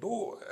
2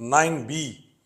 9B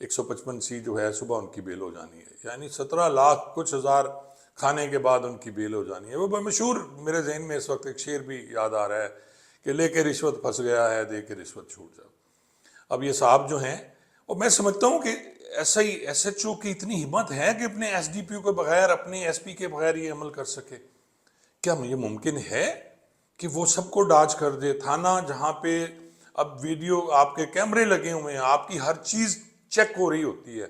155 جو ہے صبح ان کی بیل ہو جانی ہے، یعنی 17 لاکھ کچھ ہزار کھانے کے بعد ان کی بیل ہو جانی ہے۔ وہ بڑا مشہور، میرے ذہن میں اس وقت ایک شعر بھی یاد آ رہا ہے کہ لے کے رشوت پھنس گیا ہے، دے کے رشوت چھوٹ جا۔ اب یہ صاحب جو ہیں، اور میں سمجھتا ہوں کہ ایسا ہی ایس ایچ او کی اتنی ہمت ہے کہ اپنے ایس ڈی پی او کے بغیر، اپنے ایس پی کے بغیر یہ عمل کر سکے؟ کیا یہ ممکن ہے کہ وہ سب کو ڈاج کر دے؟ تھانہ جہاں پہ اب ویڈیو آپ کے کیمرے لگے ہوئے ہیں، آپ کی ہر چیز چیک ہو رہی ہوتی ہے،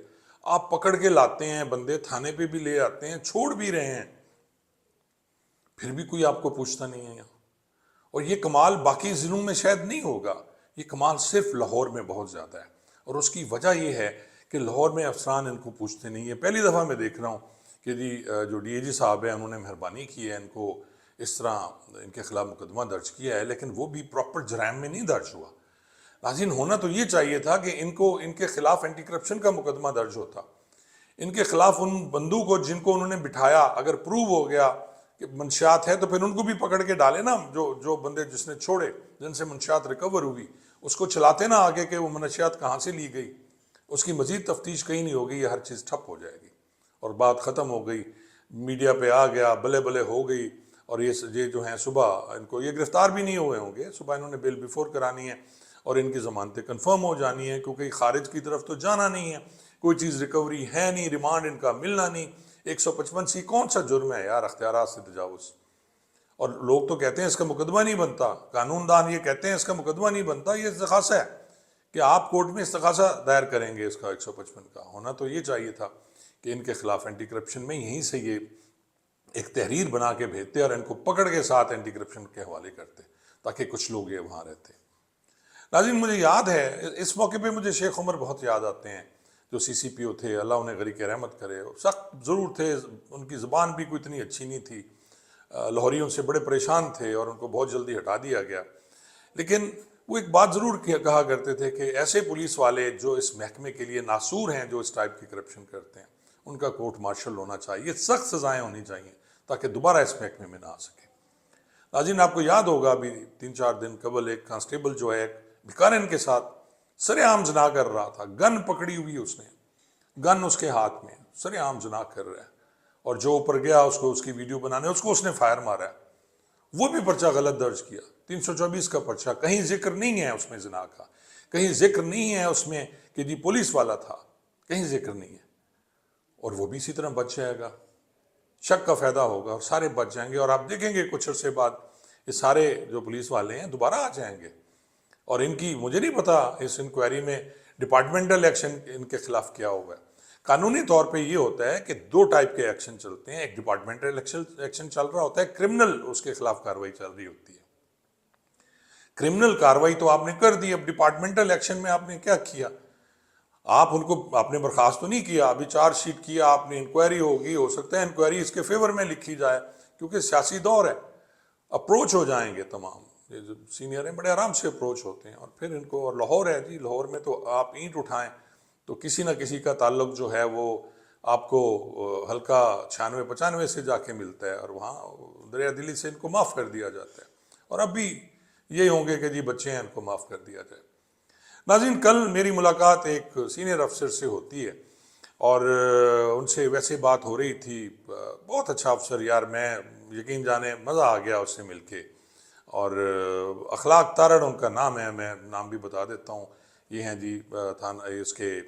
آپ پکڑ کے لاتے ہیں بندے، تھانے پہ بھی لے آتے ہیں، چھوڑ بھی رہے ہیں، پھر بھی کوئی آپ کو پوچھتا نہیں ہے یہاں۔ اور یہ کمال باقی ضلعوں میں شاید نہیں ہوگا، یہ کمال صرف لاہور میں بہت زیادہ ہے، اور اس کی وجہ یہ ہے کہ لاہور میں افسران ان کو پوچھتے نہیں ہیں۔ پہلی دفعہ میں دیکھ رہا ہوں کہ جی جو ڈی اے جی صاحب ہیں انہوں نے مہربانی کی ہے، ان کو اس طرح ان کے خلاف مقدمہ درج کیا ہے، لیکن وہ بھی پراپر جرائم میں نہیں درج ہوا۔ ناظرین، ہونا تو یہ چاہیے تھا کہ ان کے خلاف اینٹی کرپشن کا مقدمہ درج ہوتا، ان کے خلاف ان بندوں کو جن کو انہوں نے بٹھایا، اگر پروو ہو گیا کہ منشیات ہے تو پھر ان کو بھی پکڑ کے ڈالے نا، جو بندے جس نے چھوڑے، جن سے منشیات ریکور ہوئی، اس کو چلاتے نا آگے کہ وہ منشیات کہاں سے لی گئی، اس کی مزید تفتیش کہیں نہیں ہوگی، یہ ہر چیز ٹھپ ہو جائے گی اور بات ختم ہو گئی، میڈیا پہ آ گیا، بلے بلے ہو گئی، اور یہ جو ہیں صبح ان کو یہ گرفتار بھی نہیں ہوئے ہوں گے، صبح انہوں نے بیل بیفور کرانی ہے اور ان کی ضمانتیں کنفرم ہو جانی ہے، کیونکہ خارج کی طرف تو جانا نہیں ہے، کوئی چیز ریکوری ہے نہیں، ریمانڈ ان کا ملنا نہیں۔ 155 کون سا جرم ہے یار، اختیارات سے تجاوز؟ اور لوگ تو کہتے ہیں اس کا مقدمہ نہیں بنتا، قانون دان یہ کہتے ہیں اس کا مقدمہ نہیں بنتا، یہ استغاثہ ہے کہ آپ کورٹ میں استغاثہ دائر کریں گے اس کا 155 کا۔ ہونا تو یہ چاہیے تھا کہ ان کے خلاف اینٹی کرپشن میں یہیں سے یہ ایک تحریر بنا کے بھیجتے اور ان کو پکڑ کے ساتھ اینٹی کرپشن کے حوالے کرتے تاکہ کچھ لوگ یہ وہاں رہتے۔ ناظرین، مجھے یاد ہے اس موقع پہ مجھے شیخ عمر بہت یاد آتے ہیں، جو سی سی پی او تھے، اللہ انہیں غریق رحمت کرے، سخت ضرور تھے، ان کی زبان بھی کوئی اتنی اچھی نہیں تھی، لاہوریوں سے بڑے پریشان تھے اور ان کو بہت جلدی ہٹا دیا گیا، لیکن وہ ایک بات ضرور کہا کرتے تھے کہ ایسے پولیس والے جو اس محکمے کے لیے ناسور ہیں، جو اس ٹائپ کی کرپشن کرتے ہیں، ان کا کورٹ مارشل ہونا چاہیے، سخت سزائیں ہونی چاہیے تاکہ دوبارہ اس محکمے میں نہ آ سکے۔ ناظرین، آپ کو یاد ہوگا ابھی 3-4 دن قبل ایک کانسٹیبل جو ہے بھکارن کے ساتھ سر عام زنا کر رہا تھا، گن پکڑی ہوئی اس نے، گن اس کے ہاتھ میں، سر عام زنا کر رہا ہے، اور جو اوپر گیا اس کو اس کی ویڈیو بنانے، اس کو اس نے فائر مارا ہے، وہ بھی پرچہ غلط درج کیا، 324 کا پرچہ، کہیں ذکر نہیں ہے اس میں زنا کا، کہیں ذکر نہیں ہے اس میں کہ جی پولیس والا تھا، کہیں ذکر نہیں ہے، اور وہ بھی اسی طرح بچ جائے گا، شک کا فائدہ ہوگا اور سارے بچ جائیں گے، اور آپ دیکھیں گے کچھ عرصے بعد یہ سارے جو پولیس والے ہیں دوبارہ آ جائیں گے، اور ان کی مجھے نہیں پتا اس انکوائری میں ڈپارٹمنٹل ایکشن ان کے خلاف کیا ہوگا۔ قانونی طور پہ یہ ہوتا ہے کہ 2 ٹائپ کے ایکشن چلتے ہیں، ایک ڈپارٹمنٹل ایکشن چل رہا ہوتا ہے، کرمنل اس کے خلاف کارروائی چل رہی ہوتی ہے، کرمنل کارروائی تو آپ نے کر دی، اب ڈپارٹمنٹل ایکشن میں آپ نے کیا کیا؟ آپ ان کو آپ نے برخاست تو نہیں کیا، ابھی چارج شیٹ کیا آپ نے، انکوائری ہوگی، ہو سکتا ہے انکوائری اس کے فیور میں لکھی جائے، کیونکہ سیاسی دور ہے، اپروچ ہو جائیں گے تمام، یہ جو سینئر ہیں بڑے آرام سے اپروچ ہوتے ہیں، اور پھر ان کو، اور لاہور ہے جی، لاہور میں تو آپ اینٹ اٹھائیں تو کسی نہ کسی کا تعلق جو ہے وہ آپ کو ہلکا 96-95 سے جا کے ملتا ہے، اور وہاں دریا دلی سے ان کو معاف کر دیا جاتا ہے، اور اب بھی یہ ہوں گے کہ جی بچے ہیں ان کو معاف کر دیا جائے۔ ناظرین، کل میری ملاقات ایک سینئر افسر سے ہوتی ہے، اور ان سے ویسے بات ہو رہی تھی، بہت اچھا افسر یار، میں یقین جانے مزہ آ گیا اس سے مل کے، اور اخلاق تارڑ ان کا نام ہے، میں نام بھی بتا دیتا ہوں، یہ ہیں جی تھانہ اس کے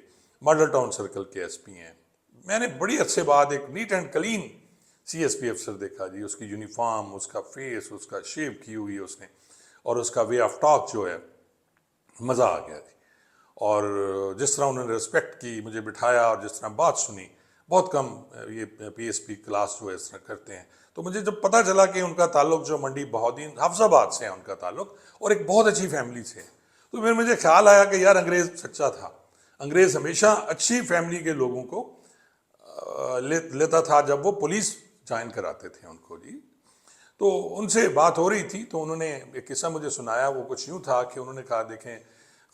ماڈل ٹاؤن سرکل کے ایس پی ہیں۔ میں نے بڑی عرصے بعد ایک neat and clean C S P افسر دیکھا جی، اس کی یونیفارم، اس کا فیس، اس کا شیو کی ہوئی اس نے، اور اس کا وے آف ٹاک جو ہے، مزہ آ گیا جی، اور جس طرح انہوں نے رسپیکٹ کی، مجھے بٹھایا اور جس طرح بات سنی، بہت کم یہ پی ایس پی کلاس جو ہے اس طرح کرتے ہیں، تو مجھے جب پتہ چلا کہ ان کا تعلق جو منڈی بہودین حافظ آباد سے ہے ان کا تعلق، اور ایک بہت اچھی فیملی سے، تو پھر مجھے خیال آیا کہ یار انگریز سچا تھا، انگریز ہمیشہ اچھی فیملی کے لوگوں کو لیتا تھا جب وہ پولیس جوائن کراتے تھے ان کو جی۔ تو ان سے بات ہو رہی تھی تو انہوں نے ایک قصہ مجھے سنایا، وہ کچھ یوں تھا کہ انہوں نے کہا دیکھیں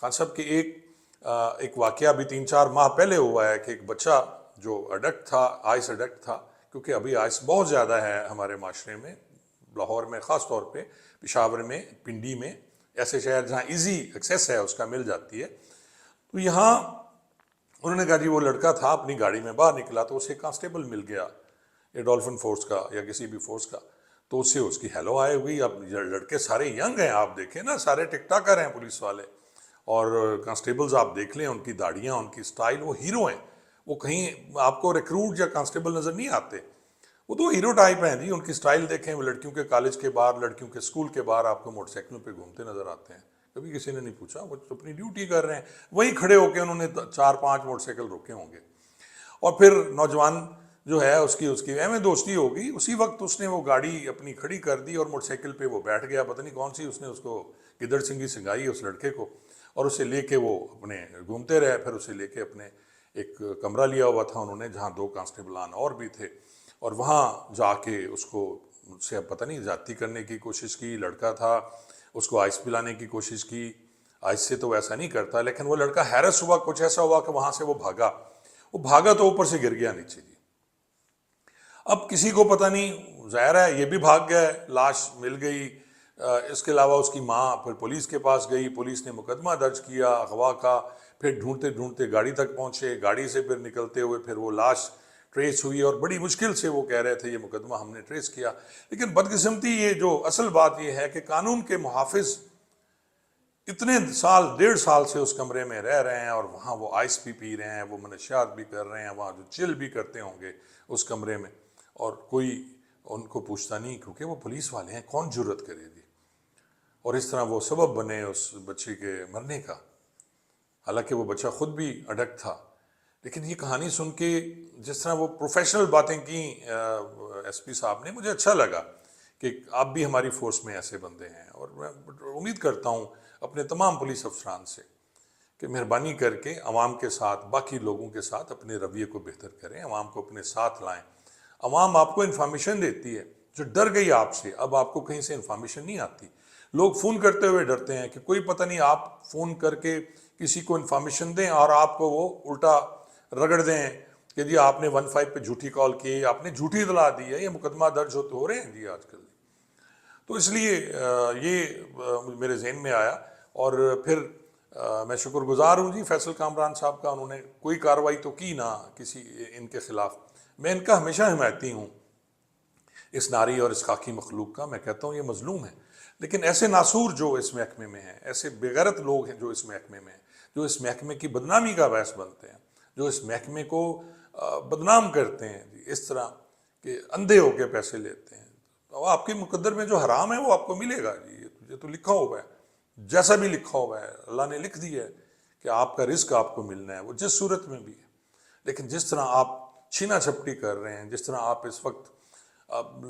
خان صاحب کہ ایک واقعہ ابھی 3-4 ماہ پہلے ہوا ہے کہ ایک بچہ جو اڈکٹ تھا، آئس اڈکٹ تھا، کیونکہ ابھی آئس بہت زیادہ ہے ہمارے معاشرے میں، لاہور میں خاص طور پہ، پشاور میں، پنڈی میں، ایسے شہر جہاں ایزی ایکسیس ہے اس کا مل جاتی ہے، تو یہاں انہوں نے کہا جی وہ لڑکا تھا اپنی گاڑی میں باہر نکلا تو اسے کانسٹیبل مل گیا ڈولفن فورس کا یا کسی بھی فورس کا، تو اس سے اس کی ہیلو آئے ہوئی. اب لڑکے سارے ینگ ہیں، آپ دیکھیں نا، سارے ٹک ٹاکر ہیں پولیس والے، اور کانسٹیبلز آپ دیکھ لیں، ان کی داڑیاں، ان کی سٹائل، وہ ہیرو ہیں. وہ کہیں آپ کو ریکروٹ یا کانسٹیبل نظر نہیں آتے، وہ تو ہیرو ٹائپ ہیں جی. ان کی سٹائل دیکھیں، وہ لڑکیوں کے کالج کے باہر، لڑکیوں کے اسکول کے باہر آپ کو موٹر سائیکلوں پہ گھومتے نظر آتے ہیں. کبھی کسی نے نہیں پوچھا، وہ اپنی ڈیوٹی کر رہے ہیں. وہیں کھڑے ہو کے انہوں نے 4-5 موٹر سائیکل روکے ہوں گے. اور پھر نوجوان جو ہے اس کی اہم دوستی ہو گئی. اسی وقت اس نے وہ گاڑی اپنی کھڑی کر دی اور موٹر سائیکل پہ وہ بیٹھ گیا. پتہ نہیں کون سی اس نے اس کو گدڑ سنگھی سنگائی اس لڑکے کو، اور اسے لے کے وہ اپنے گھومتے رہے. پھر اسے لے کے اپنے ایک کمرہ لیا ہوا تھا انہوں نے جہاں 2 کانسٹیبلان اور بھی تھے، اور وہاں جا کے اس کو سے پتہ نہیں زیادتی کرنے کی کوشش کی. لڑکا تھا، اس کو آئس پلانے کی کوشش کی. آئس سے تو ایسا نہیں کرتا، لیکن وہ لڑکا ہیرس ہوا، کچھ ایسا ہوا کہ وہاں سے وہ بھاگا تو اوپر سے گر گیا نیچے جی. اب کسی کو پتہ نہیں، ظاہر ہے یہ بھی بھاگ گیا، لاش مل گئی. اس کے علاوہ اس کی ماں پھر پولیس کے پاس گئی، پولیس نے مقدمہ درج کیا اغوا کا. پھر ڈھونڈتے ڈھونڈتے گاڑی تک پہنچے، گاڑی سے پھر نکلتے ہوئے پھر وہ لاش ٹریس ہوئی، اور بڑی مشکل سے وہ کہہ رہے تھے یہ مقدمہ ہم نے ٹریس کیا. لیکن بدقسمتی یہ جو اصل بات یہ ہے کہ قانون کے محافظ اتنے سال، 1.5 سال سے اس کمرے میں رہ رہے ہیں، اور وہاں وہ آئس بھی پی رہے ہیں، وہ منشیات بھی کر رہے ہیں، وہاں جو چل بھی کرتے ہوں گے اس کمرے میں، اور کوئی ان کو پوچھتا نہیں، کیونکہ وہ پولیس والے ہیں، کون جرت کرے گی. اور اس طرح وہ سبب بنے اس بچے کے مرنے کا، حالانکہ وہ بچہ خود بھی اڈکٹ تھا. لیکن یہ کہانی سن کے جس طرح وہ پروفیشنل باتیں کی ایس پی صاحب نے، مجھے اچھا لگا کہ آپ بھی ہماری فورس میں ایسے بندے ہیں. اور میں امید کرتا ہوں اپنے تمام پولیس افسران سے کہ مہربانی کر کے عوام کے ساتھ، باقی لوگوں کے ساتھ اپنے رویے کو بہتر کریں، عوام کو اپنے ساتھ لائیں. عوام آپ کو انفارمیشن دیتی ہے، جو ڈر گئی آپ سے، اب آپ کو کہیں سے انفارمیشن نہیں آتی. لوگ فون کرتے ہوئے ڈرتے ہیں کہ کوئی پتہ نہیں آپ فون کر کے کسی کو انفارمیشن دیں اور آپ کو وہ الٹا رگڑ دیں کہ جی آپ نے 15 پہ جھوٹی کال کی، آپ نے جھوٹی اطلاع دی ہے. یہ مقدمہ درج ہو رہے ہیں جی آج کل. تو اس لیے یہ میرے ذہن میں آیا. اور پھر میں شکر گزار ہوں جی فیصل کامران صاحب کا، انہوں نے کوئی کارروائی تو کی نہ کسی ان کے خلاف. میں ان کا ہمیشہ حمایتی ہوں، اس ناری اور اس خاکی مخلوق کا. میں کہتا ہوں یہ مظلوم ہے، لیکن ایسے ناسور جو اس محکمے میں ہیں، ایسے بےغیرت لوگ ہیں جو اس محکمے میں ہیں، جو اس محکمے کی بدنامی کا باعث بنتے ہیں، جو اس محکمے کو بدنام کرتے ہیں جی اس طرح کہ اندھے ہو کے پیسے لیتے ہیں. تو آپ کے مقدر میں جو حرام ہے وہ آپ کو ملے گا جی. یہ تو لکھا ہوا ہے، جیسا بھی لکھا ہوا ہے اللہ نے لکھ دیا ہے کہ آپ کا رزق آپ کو ملنا ہے، وہ جس صورت میں بھی ہے. لیکن جس طرح آپ چھینا چھپٹی کر رہے ہیں، جس طرح آپ اس وقت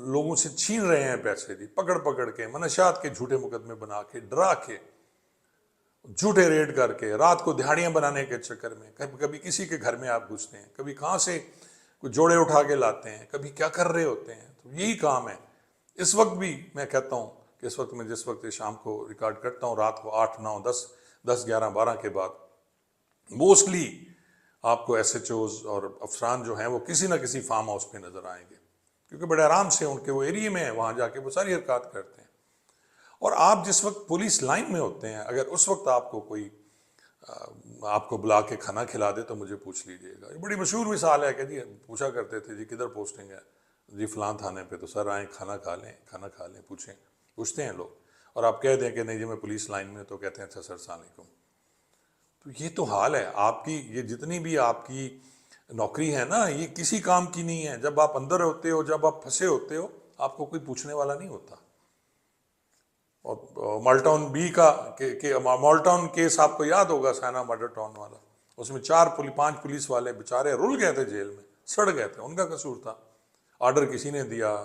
لوگوں سے چھین رہے ہیں پیسے جی، پکڑ پکڑ کے، منشیات کے جھوٹے مقدمے بنا کے، ڈرا کے، جھوٹے ریڈ کر کے، رات کو دہاڑیاں بنانے کے چکر میں، کبھی کسی کے گھر میں آپ گھستے ہیں، کبھی کہاں سے کوئی جوڑے اٹھا کے لاتے ہیں، کبھی کیا کر رہے ہوتے ہیں. تو یہی کام ہے. اس وقت بھی میں کہتا ہوں کہ اس وقت میں جس وقت شام کو ریکارڈ کرتا ہوں، رات کو 8 9 10 10 11 12 کے بعد موسٹلی آپ کو ایس ایچ اوز اور افسران جو ہیں وہ کسی نہ کسی فارم ہاؤس پہ نظر آئیں گے، کیونکہ بڑے آرام سے ان کے وہ ایریے میں ہیں، وہاں جا کے وہ ساری حرکات کرتے ہیں. اور آپ جس وقت پولیس لائن میں ہوتے ہیں، اگر اس وقت آپ کو کوئی آپ کو بلا کے کھانا کھلا دے تو مجھے پوچھ لیجئے گا. یہ بڑی مشہور مثال ہے کہ جی پوچھا کرتے تھے جی کدھر پوسٹنگ ہے، جی فلاں تھانے پہ. تو سر آئیں کھانا کھا لیں پوچھتے ہیں لوگ. اور آپ کہہ دیں کہ نہیں جی میں پولیس لائن میں، تو کہتے ہیں اچھا سر السلام علیکم. تو یہ تو حال ہے آپ کی. یہ جتنی بھی آپ کی نوکری ہے نا، یہ کسی کام کی نہیں ہے. جب آپ اندر ہوتے ہو، جب آپ پھنسے ہوتے ہو، آپ کو کوئی پوچھنے والا نہیں ہوتا. اور مالٹاؤن بی کا مالٹاؤن کیس آپ کو یاد ہوگا، سائنا مرڈر ٹاؤن والا. اس میں 4-5 پولیس والے بیچارے رل گئے تھے جیل میں، سڑ گئے تھے. ان کا قصور تھا، آرڈر کسی نے دیا،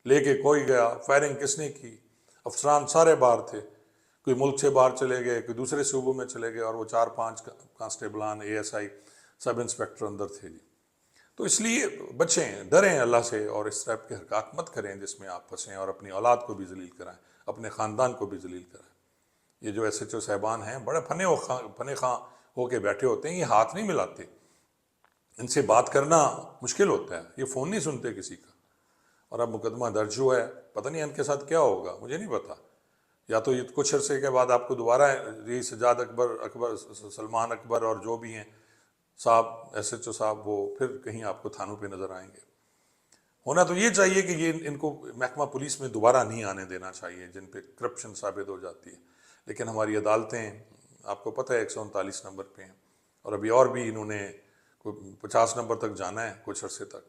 لے کے کوئی گیا، فائرنگ کس نے کی. افسران سارے باہر تھے، کوئی ملک سے باہر چلے گئے، کوئی دوسرے صوبوں میں چلے گئے، اور وہ 4-5 کانسٹیبلان، A S I, sub inspector اندر تھے جی. تو اس لیے بچیں، ڈریں اللہ سے، اور اس طرح کی حرکات مت کریں جس میں آپ پھنسیں اور اپنی اولاد کو بھی ذلیل کرائیں، اپنے خاندان کو بھی ذلیل کرائیں. یہ جو ایس ایچ او صاحبان ہیں بڑے فنے خواں ہو کے بیٹھے ہوتے ہیں، یہ ہاتھ نہیں ملاتے. ان سے بات کرنا مشکل ہوتا ہے، یہ فون نہیں سنتے کسی کا. اور اب مقدمہ درج ہوا ہے، پتہ نہیں ان کے ساتھ کیا ہوگا، مجھے نہیں پتا. یا تو یہ کچھ عرصے کے بعد آپ کو دوبارہ یہی سجاد اکبر، سلمان اکبر اور جو بھی ہیں صاحب ایس ایچ او صاحب وہ پھر کہیں آپ کو تھانوں پہ نظر آئیں گے. ہونا تو یہ چاہیے کہ یہ ان کو محکمہ پولیس میں دوبارہ نہیں آنے دینا چاہیے جن پہ کرپشن ثابت ہو جاتی ہے. لیکن ہماری عدالتیں آپ کو پتہ ہے 139 نمبر پہ ہیں، اور ابھی اور بھی انہوں نے کوئی 50 نمبر تک جانا ہے کچھ عرصے تک.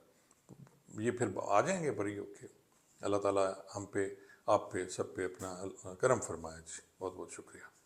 یہ پھر آ جائیں گے بری ہو کے. اللہ تعالیٰ ہم پہ، آپ پہ، سب پہ اپنا کرم فرمائے. جی بہت بہت شکریہ.